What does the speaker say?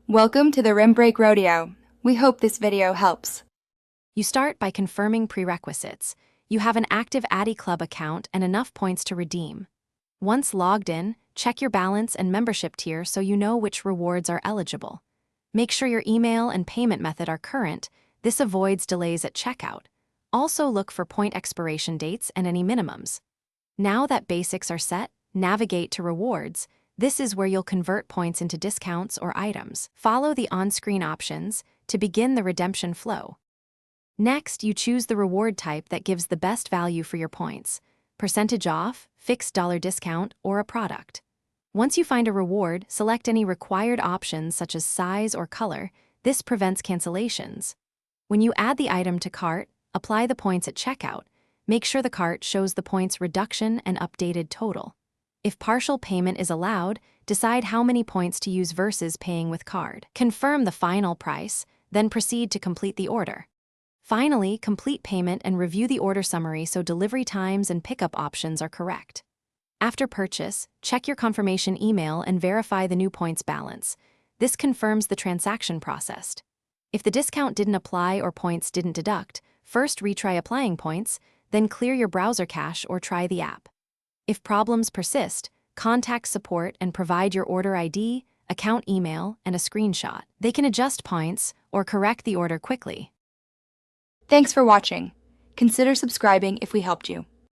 Welcome to the Rim Break Rodeo. We hope this video helps. You start by confirming prerequisites. You have an active Adiclub account and enough points to redeem. Once logged in, check your balance and membership tier so you know which rewards are eligible. Make sure your email and payment method are current. This avoids delays at checkout. Also look for point expiration dates and any minimums. Now that basics are set, navigate to rewards. This is where you'll convert points into discounts or items. Follow the on-screen options to begin the redemption flow. Next, you choose the reward type that gives the best value for your points: percentage off, fixed dollar discount, or a product. Once you find a reward, select any required options such as size or color. This prevents cancellations. When you add the item to cart, apply the points at checkout. Make sure the cart shows the points reduction and updated total. If partial payment is allowed, decide how many points to use versus paying with card. Confirm the final price, then proceed to complete the order. Finally, complete payment and review the order summary so delivery times and pickup options are correct. After purchase, check your confirmation email and verify the new points balance. This confirms the transaction processed. If the discount didn't apply or points didn't deduct, first retry applying points, then clear your browser cache or try the app. If problems persist, contact support and provide your order ID, account email, and a screenshot. They can adjust points or correct the order quickly. Thanks for watching. Consider subscribing if we helped you.